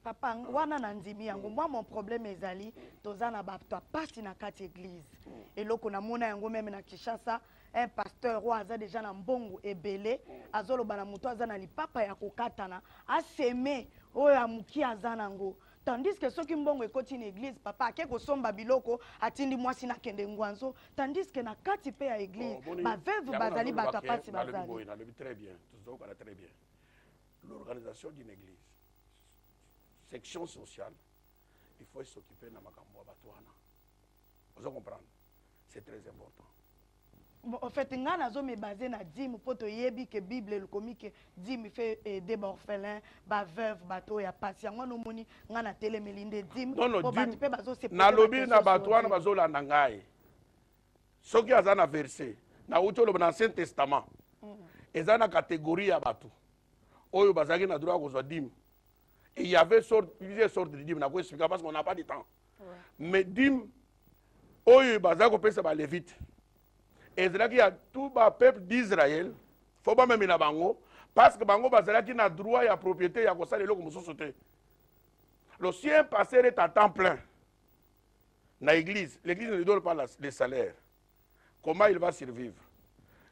Papa, wana nandimi yango, moi mon problème ezali, tozana bapto pasi na kati église. Et loko na mona yango même na Kinshasa, un pasteur roi aza déjà na mbongo ebele, azolo bana muto aza na lipapa ya kokatana, a semé oyo amuki aza nango. Tandis que ceux qui mbongo ekoti na église, papa, ake kosomba biloko, atindi mwasi na kende ngwanzo, tandis que na kati pe ya église, ba veuve bazali bato pasi bazali. Très bien, très bien. L'organisation d'une église, section sociale, il faut s'occuper de la makambo batouana. Vous comprenez? C'est très important. Bon, en fait, nga nazo me basé na dim poto yebi que Bible le commis que dim fait aider ba orphelin, ba veuve, bato ya patient. Nga no moni nga na télé melinde dim po batu pe bazo se na lobi na batouana bazo la nangai. Soki azana verset na utolo na Ancien Testament. Ezana catégorie ya bato. Oyo bazaki na droit kozwa dim. Et il y avait plusieurs sortes de dim na ko expliquer parce qu'on n'a pas de temps. Ouais. Mais dim oyo bazaki ko pesa ba lévite. Et c'est là qu'il y a tout le peuple d'Israël, il ne faut pas même na bango, parce que bango bazalaki na droit et à propriété ya kosa lelo comme société. Le si un pasteur est à temps plein dans l'église, l'église ne lui donne pas les salaires. Comment il va survivre?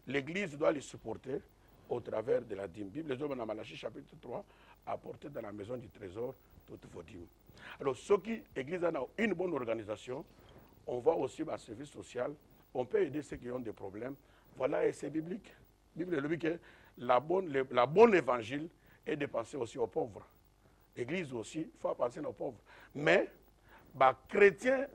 L'église doit le supporter au travers de la dîme. Bible dans Malachie chapitre 3, apporter dans la maison du trésor toutes vos dîmes. Alors ceux qui l'église a une bonne organisation, on voit aussi un service social. On peut aider ceux qui ont des problèmes. Voilà, et c'est biblique. La Bible dit que la bonne évangile est de penser aussi aux pauvres. L'église aussi, il faut penser aux pauvres. Mais, les chrétiens,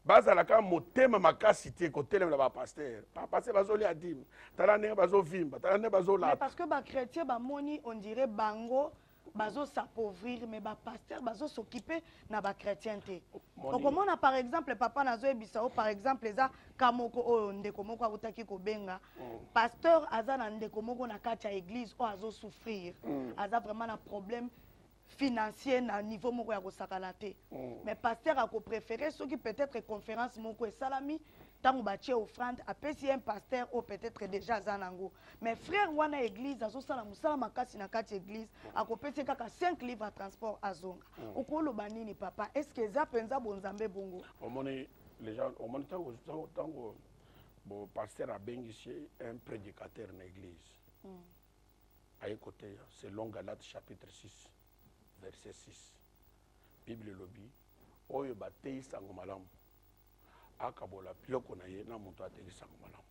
bazalaka motema makasité côté le pasteur. Pasteur bazoli adim. Talane bazo vimba, talane bazo la. Mais parce que les chrétiens moni on dirait bango bazo s'appauvrir mais ba pasteur bazo s'occuper na ba chrétienté. Donc comment on a par exemple papa nazo ebisao par exemple eza kamoko o ndeko moko akutaki ko benga pasteur aza na ndeko moko na kati ya église o azo souffrir. Aza vraiment un problème financier na niveau moko ya kosakala te. Mais pasteur a préféré ceux qui peut-être conférence moko et salami tant bâti offrande après si un pasteur ou peut-être déjà zanango. Mais frère wana église azo sala musala makasi na kati église a kopesi kaka 5 livres à transport azonga. Okolo banini papa est-ce que za penza bonzambe bongo? Omoni les gens omoni tango bon pasteur a bengiché un prédicateur na église. À côté selon Galates chapitre 6 verset 6. Bible lobby oyo batei sango malamu. Akabola piloko na ye na mutu atekisa malamu.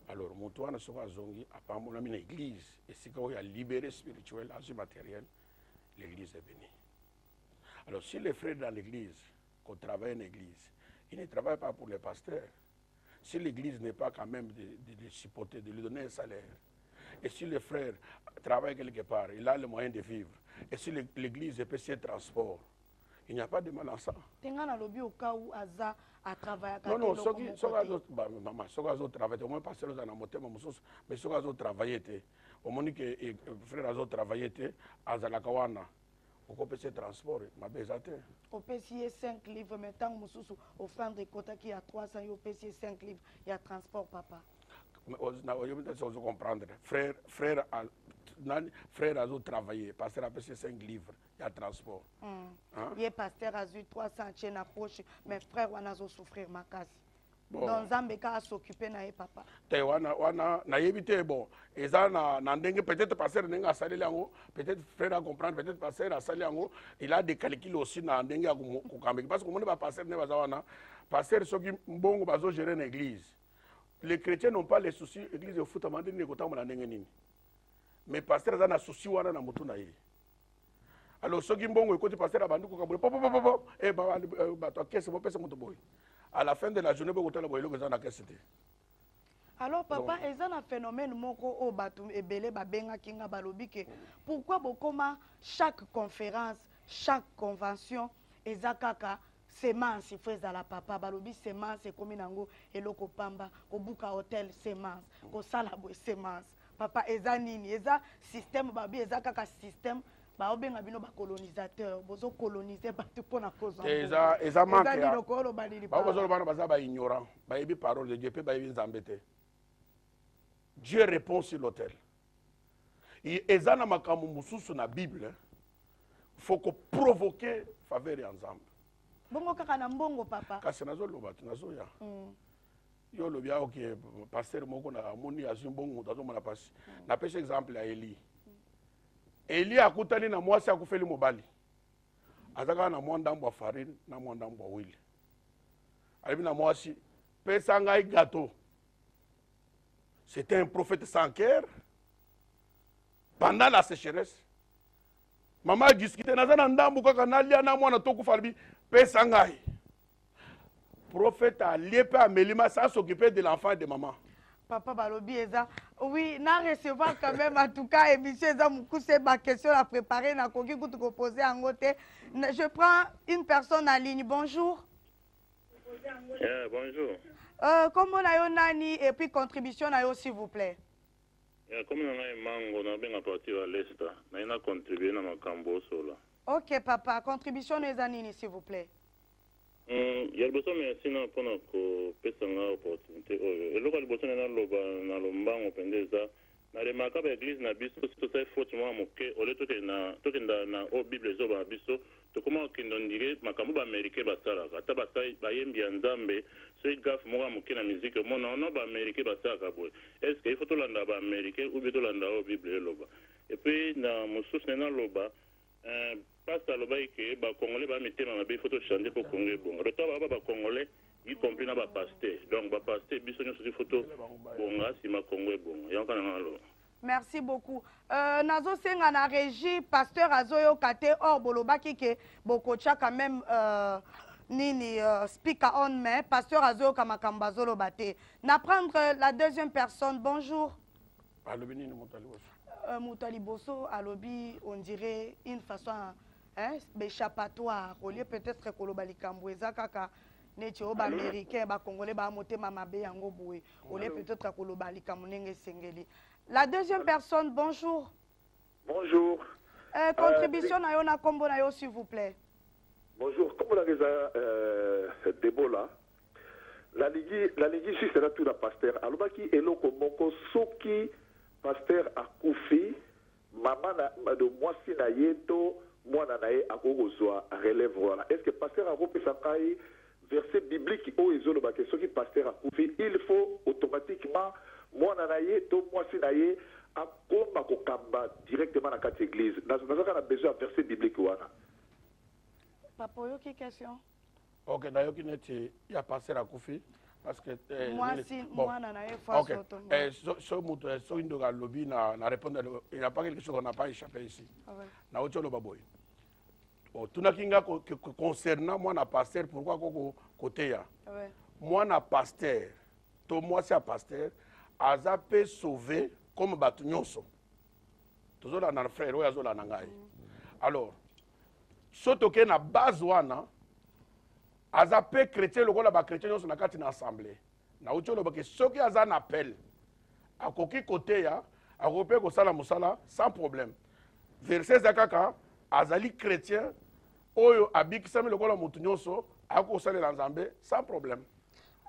Alors mutu wana soko azongi apambola mina église esika oyo libéré spirituel azu matériel, l'église est bénie. Alors si les frères dans l'église qu'on travaille en église, ils ne travaillent pas pour les pasteurs. Si l'église n'est pas quand même de les supporter, de lui donner un salaire, et si les frères travaillent quelque part, il a les moyens de vivre, et si l'église peut se transport, il n'y a pas de mal en ça. Non, non, ceux qui ont travaillé, au moins pas seulement dans le motema, mais ceux qui ont travaillé, au moins que les frères ont travaillé, à Zalakawana, au PC transport, ma baisate. Au PC 5 livres, mais tant que offrande de quota qui a 300, au PC 5 livres, il y a transport, papa. Vous comprendre. Frère a travaillé, pasteur a payé 5 livres, il y a transport. Il y a pasteur a eu 300 chaînes à poche, mais frère on a souffrir ma casse. Dans Nzambe ka s'occuper na papa. Te wana na yebite bon. Eza na ndenge peut-être passer ndenge asali yango, peut-être frère à comprendre, peut-être passer asali yango, il a des calculs aussi na ndenge ko kambeki parce que mon ba passer ne baza wana. Passer soki mbongo bazo gérer une église. Les chrétiens n'ont pas les soucis église de foot amande ne kota na ndenge nini. Mais passer eza na souci wana na mutu na ye. Alors soki mbongo ekoti passer abandu ko kabule pop et ba to kese mo pesa mutu boy. À la fin de la journée bo kotala boyelo eza na kese te. Alors papa, est-ce un phénomène moko o batu ebele babenga kinga balobike? Pourquoi bokoma chaque conférence, chaque convention ezakaka semence ifeza la papa balobi semence komi nango eloko pamba ko buka hotel semence ko sala bo semence papa eza nini eza système babi ezakaka système ba obenga bino ba colonisateur bozo coloniser batu pona cause eza manque ya ba bozo bana baza ba ignorant ba yebi parole de Dieu pe ba yebi nzambete. Dieu répond sur l'autel. Eza na makambo mususu na Bible faut ko provoquer faveur ya nzambe. Bongo kaka na mbongo papa. Kasi nazo loba nazo ya. Yo lobia OK pasteur moko na moni azu mbongo tazo mona pasi. Na pese exemple ya Eli. Eli akutani na mwasi akufeli mobali. Azaka na mwa ndambo farine na mwa ndambo huile. Alibi na mwasi pesa ngai gâteau. C'était un prophète sans cœur. Pendant la sécheresse. Maman discutait na ndambo kaka nalia na mwana tokufa alibi pesa ngai. Prophète a liepé à Melima sans s'occuper de l'enfant et de maman. Papa Balobi Eza, oui, na recevoir quand même en tout cas émission Eza Moukousse ma question à préparer na koki kutu ko poser en côté. Je prends une personne en ligne. Bonjour. Bonjour. Comment na yo nani et puis contribution na yo s'il vous plaît. Comme on a mango na benga partir à l'est, na ina contribuer na makambo sola. OK papa, contribution na nini s'il vous plaît. Ya boso merci na pona ko pesa nga opportunité oyo. Eloko liboso na loba na lombango pendeza na le makaba église na biso to sai faute moi moke ole tokenda na o bible zo ba biso to comment kindo ndire makambo ba américain basala ata basai bayembi ya nzambe so gaf mo moke na musique mo no ba américain basala boy. Est-ce que il faut to landa ba américain ou bien to landa o bible loba. Et puis na mosusu na loba pasteur lobai que ba congolais ba mettre na ba photo changer pour Congo bon retour ba congolais y compris na ba pasteur donc ba pasteur biso nyo sur photo bonga si ma Congo bon ya kana ngalo. Merci beaucoup. Nazo senga na régie pasteur azoyo kate or bolobaki ke bokocha quand même nini speaker on mais pasteur azoyo kamakambo zolo bate. Na prendre la deuxième personne. Bonjour. Alobi nini motaliboso. Moutaliboso alobi on dirait une façon échappatoire au lieu peut-être que le Kamboueza kaka neti oba américain ba congolais ba motema mabe yango boye au lieu peut-être que le Balikamnenge sengeli. La deuxième personne, bonjour. Bonjour. Contribution na yo na kombo na yo s'il vous plaît. Bonjour, comme on a déjà Debola, la ligue suisse sera tout la pasteur. Alobaki eloko moko soki pasteur akufi maman de mwasi na yeto mwana na ye akokozwa relève voilà. Est-ce que pasteur akopesa kai verset biblique o ezolo ba que soki pasteur akufi il faut automatiquement mwana na ye to mwasi na ye akoma kokamba directement na kati église. Dans a besoin de verset biblique wana. Papa yo ki question? OK, na yo ki neti ya pasteur akufi parce que mwasi mwana na ye fois soto. So indoga lobby na répondre il n'y a pas quelque chose qu'on n'a pas échappé ici. Na otolo baboy. Tunakinga concernant moi na pasteur pourquoi côté ya. Moi na pasteur to moi c'est pasteur aza peut sauver comme batu nyonso. Tozola na frère oyo azola na ngai. Alors soto ke na base wana aza peut chrétien lokola ba chrétien nyonso na kati na assemblée. Na otolo ba ke soki aza na appel akoki côté ya akope ko sala musala sans problème. Verset zakaka azali chrétien oyo abikisami lokola mutu nyonso akosalela nzambe sans problème.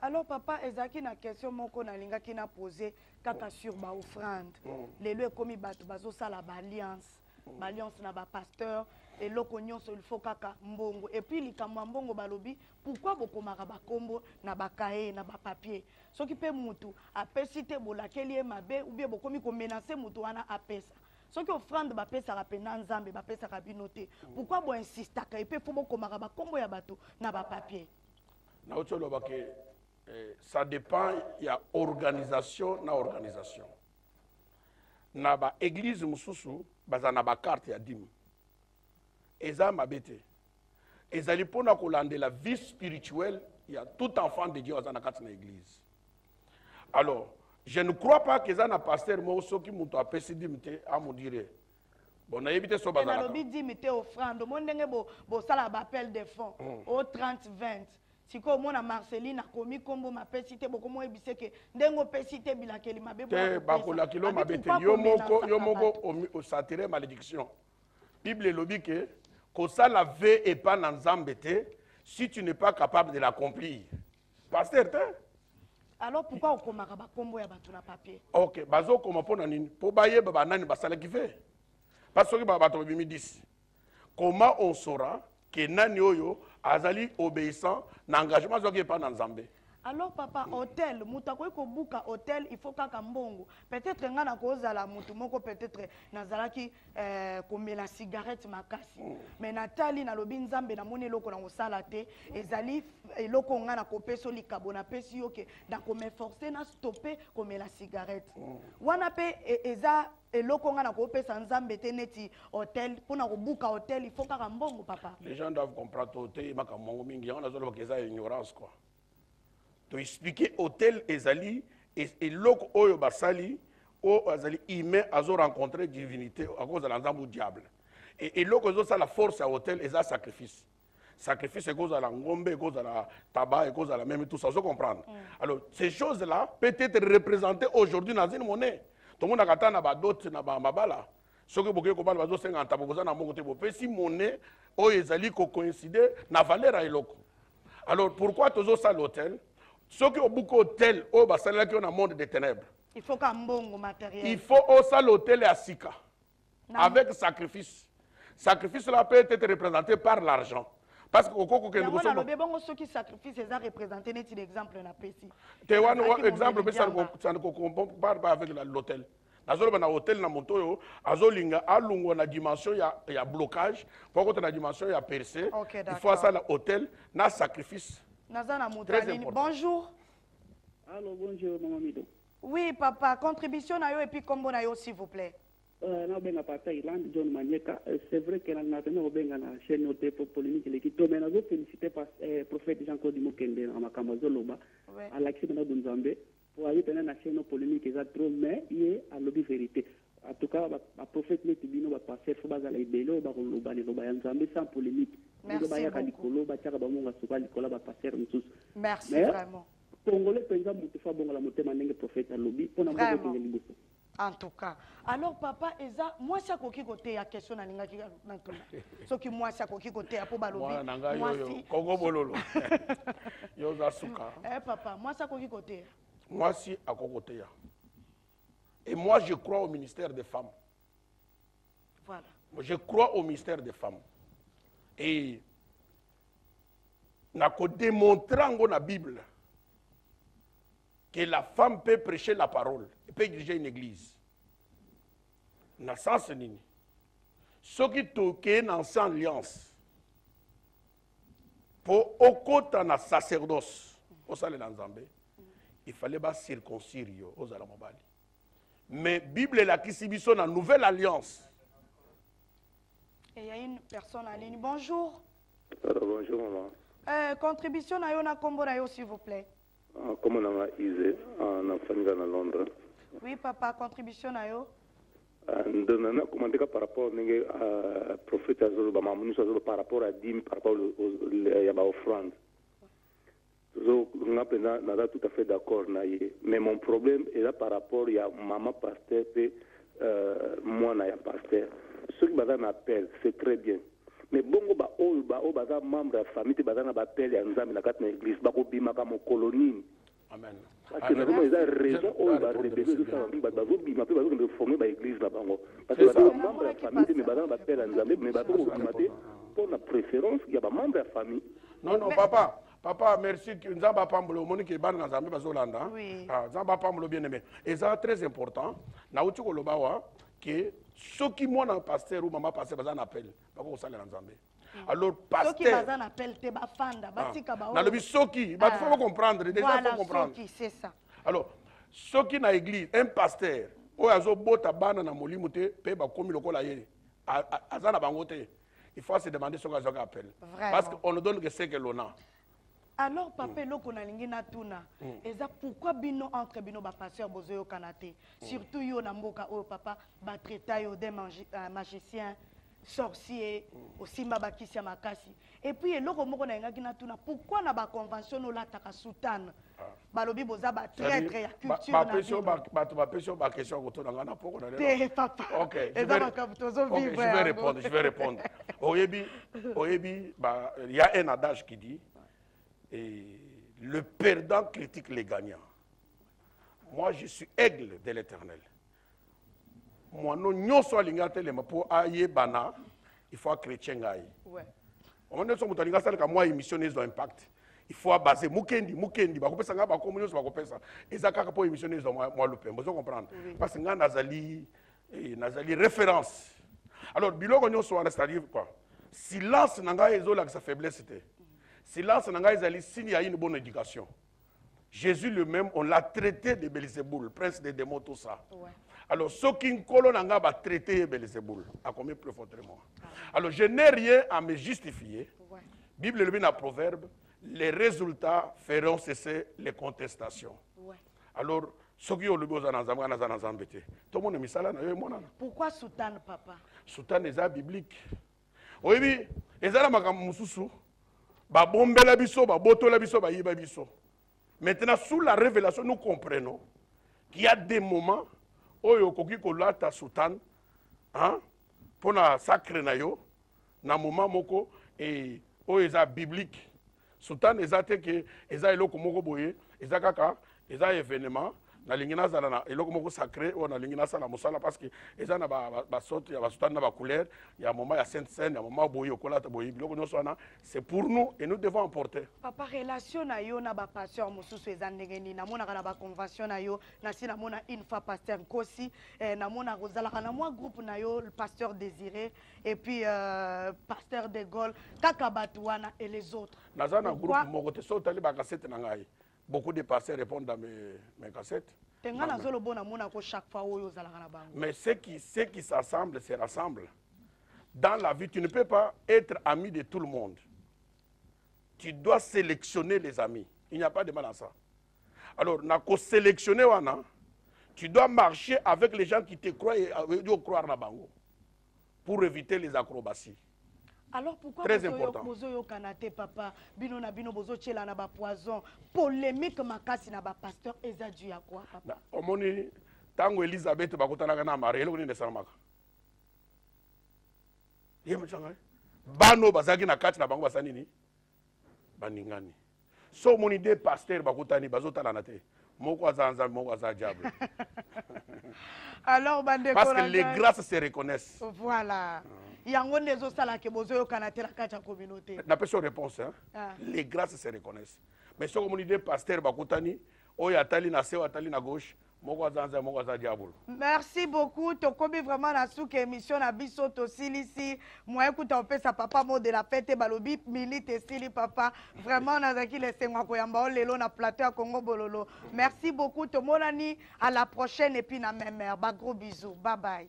Alors papa ezaki na question moko na linga ki na poser kaka sur ba offrande. Lelo ekomi bato bazo sala ba alliance. balliance na bapasteur eloko nyonso il faut kaka mbongo et puis likambo mbongo balobi pourquoi bokomaka bakombo na bakaye na bapapier soki pe mutu apesi te bolakeli ye mabe ou bien bokomi komenace mutu wana apesa soki offrande bapesaka pena nzambe bapesaka bino te pourquoi boinsistaka epe fo bokomaka bakombo ya bato na bapapier nauti olobake ça dépend ya organisation na organisation na baéglise mosusu baza na bakarte ya dime eza mabe te ezali mpona kolandela vie spirituelle ya tout enfant de Dieu aza na kati na église. Alors je ne crois pas que eza na pasteur moko soki moto apesi dime te amodire bon nayebi te so bazalaka nalobi dime te offrande mo ndenge bosala bappel de fonds au 30-20 siko mona Marceline akomi kombo mapesi te bokomo ebise ke ndengo pesi te bilakeli mabe te bakolaki lo mabe te yo moko osatire malédiction. Bible lobi ke kosala ve epa na nzambe te si tu n'es pas capable de l'accomplir. Pasteur te alors pourquoi okomaka bakombo ya bato na papier? OK, bazo koma pona nini? Po bayeba banani basalaki ve. Parce que bato bimi 10. Comment on saura que nani oyo azali obéissant na engagement zoki epa na nzambe? Alors papa hôtel muta ko buka hôtel il faut kaka mbongo peut-être ngana ko zala mutu moko peut-être nazalaki komela cigarette makasi mais natali na lobi nzambe na moni loko na osala te ezali eloko ngana ko peso likabo na pesi yoke na ko me forcer na stopper komela cigarette wana pe eza eloko ngana ko pesa nzambe te neti hôtel pona ko buka hôtel il faut kaka mbongo papa. Les gens doivent comprendre hôtel makamongo mingi on a zolo keza ignorance quoi. To expliquer hôtel ezali et loko oyo basali o azali humain azo rencontrer divinité à cause de l'ensemble diable et loko zo ça la force à hôtel eza sacrifice c'est cause à la ngombe cause à la tabac et cause à la même tout ça vous comprendre. Alors ces choses là peut être représentées aujourd'hui dans une monnaie tout le monde a kata na ba dot na ba mabala soki boke ko bala bazo 50 bokoza na mongo te bo pesi monnaie oyo ezali ko coïncider na valeur à eloko. Alors pourquoi tozo ça l'hôtel? Ceux qui ont beaucoup d'hôtels, au Bassaléa qui ont un monde de ténèbres. Il faut qu'un bon matériel. Il faut aussi l'hôtel à Sika. Avec sacrifice. Sacrifice là peut être représenté par l'argent. Parce que ceux qui sacrificent, c'est représenté net l'exemple na pesi. Exemple ça ne compare pas avec l'hôtel. Dans hôtel na moto azolinga alungo na dimension ya blocage, pour que na dimension ya percé. Il faut ça l'hôtel na sacrifice. Bonjour. Allô, bonjour, Maman Mido. Oui, papa, contribution na yo et puis combo na yo, s'il vous plaît. Na benga papa Irlande, John Manieka. C'est vrai que na tenu benga na chaîne noté pour polémique l'équité, mais na zo féliciter par prophète Jean-Claude Mokende na makamazo loba. À l'action na Nzambe pour aller tenir na chaîne polémique eza trop mais il a lobby vérité. En tout cas, le prophète Netibino va passer faut bazala ibelo ba loba ne loba Nzambe sans polémique. Merci vraiment. En tout cas. Alors papa Eza, moi ça koki côté ya question na linga ki na tona. Soki moi ça koki côté ya po balobi. Moi si Kongo bololo. Yo za suka. Papa, moi ça koki côté. Moi si à côté ya. Et moi je crois au ministère des femmes. Voilà. Je crois au ministère des femmes. Et n'a qu'à démontrer dans la Bible que la femme peut prêcher la parole et peut diriger une église. Dans le sens nini. Ceux qui toquent en sans alliance pour au côté de sacerdoce, au salé d'Anzambé, il fallait pas circoncire aux alamobali. Mais la Bible est là qui s'y dans la nouvelle alliance. Et il y a une personne en ligne. Bonjour. Alors, bonjour, maman. Contribution à Yona Kombo na yo, s'il vous plaît. Comment on a Isé, en famille à Londres. Oui, papa, contribution à yo. Comment dire par rapport au prophète Azolo, par rapport à Dim, par rapport à l'offrande. On a tout à fait d'accord. Mais mon problème est là par rapport à maman pasteur et moi, na pasteur. Ce qui m'appelle, c'est très bien. Mais bongo ba o baza membre de la famille baza na bappel ya nzambe na kati na église ba ko bima ka mo colonie Amen. Parce que nous avons des raisons où il va répéter tout ça. Nous avons reformer l'église là-bas. Parce que nous avons des membres de la famille, mais nous avons des pères en Zambie, mais nous avons des pour la préférence, il y a des membres de la famille. Non, non, papa. Papa, merci. Nous avons pas le monde qui est dans la Zambie, Bazolanda. Oui. Nous avons pas le bien aimé. Et ça, très important. Nous avons dit que ceux qui m'ont un pasteur ou maman pasteur, ils appellent. Pas qu'on s'allait dans Zambie. Alors, pasteur. Ceux qui appellent, te bafanda, batika bao. Dans le but, ceux qui, il faut comprendre. Déjà, voilà, il faut comprendre. Ceux qui, c'est ça. Alors, ceux qui dans l'église, un pasteur, ou azo bota bana na molimo te, pe ba komi lokola ye. Azana bangote. Il faut se demander ce qu'on appelle. Parce qu'on ne donne que ce que l'on a. Alors, papa, loko na lingi na tuna. Eza pourquoi bino entre bino ba pasteur bozoyo kanate. Surtout yo na mboka o papa ba traita yo des magiciens, sorciers, aussi mabakisi makasi. Et puis eloko moko na ngaki na tuna. Pourquoi na ba convention no la taka soutane. Balobi boza ba traître ya culture na question ba question ko to ngana poko na lelo. Papa. OK, je vais répondre. Oyebi bah il y a un adage qui dit et le perdant critique les gagnants. Moi, je suis aigle de l'Éternel. Moi, non soit l'ingate pour aïe bana, il faut chrétien gaï. Ouais. On ne sommes pas dans moi émission des impact. Il faut baser mukendi, ba kopesa nga ba communion ba kopesa. Ezaka ka po émission des moi le pain. Vous comprendre parce que nga nazali référence. Alors biloko nyo soit c'est-à-dire quoi? Silence nanga ezola que sa faiblesse était. Silence n'a pas signe à une bonne éducation. Jésus lui-même, on l'a traité de Belzéboul, prince des démons, tout ça. Ouais. Alors, ceux qui n'ont pas traité Belzéboul, à combien plus fortement. Alors, je n'ai rien à me justifier. Ouais. Bible le dit dans Proverbe, les résultats feront cesser les contestations. Ouais. Alors, ceux qui ont le besoin dans Zambété, tout le monde est mis ça là. Pourquoi soutane, papa? Soutane est biblique. Oui, et ça, c'est ba bombela biso, ba botola biso, ba yiba biso. Maintenant, sous la révélation, nous comprenons qu'il y a des moments où il y a ta soutane, pour la sacre na yo, na moment moko et où il y a biblique. Soutane ezate que eza eloko moko boye, eza kaka, eza événement. Na lingina zala na eloko moko sacré ou na lingina sala mosala parce que eza na ba sorte ya ba soutane na ba couleur, il y a moment ya sainte scène, il y a moment boye okolata boye biloko nyoso na c'est pour nous et nous devons emporter. Papa relation na yo na ba pasteur mosusu eza ndengeni na mona na ba convention na yo na si na mona une fois pasteur Kosi na mona rozala na moi groupe na yo le pasteur Désiré et puis pasteur de Gaulle kaka batuana et les autres. Nazana groupe moko te so tali ba cassette na ngai. Beaucoup de pasteurs répondent à mes cassettes. Mais ceux qui s'assemblent se rassemblent. Dans la vie, tu ne peux pas être ami de tout le monde. Tu dois sélectionner les amis. Il n'y a pas de mal à ça. Alors, sélectionner, tu dois marcher avec les gens qui te croient et croire na bango pour éviter les acrobaties. Alors pourquoi très important. Bozo kanate papa bino na bino bozo chela na ba poison polémique makasi na ba pasteur ezadu ya quoi papa? Omoni tango Elisabeth bakotana na Marie eloko ni salmaka. Yema changa. Bano bazaki na kati na bango basani ni baningani. So moni de pasteur bakotani bazotala na te. Moko azanza moko azajable. Alors bande parce que les grâces se reconnaissent. Voilà. Yango nezo sala ke bozo yo kanate la kacha communauté. Na personne réponse hein. Les grâces se reconnaissent. Mais ce comme on dit pasteur bakutani, oya tali na sewa tali na gauche, moko azanza moko azadiabolo. Merci beaucoup. Tokobi vraiment na souke émission na biso to silisi. Moi écoute opesa papa mot de la fête balobi milite sili papa. Vraiment nazaki le sengwa ko yamba lelo na plateau ya Congo Bololo. Merci beaucoup to monani à la prochaine et puis na même ba gros bisous. Bye bye.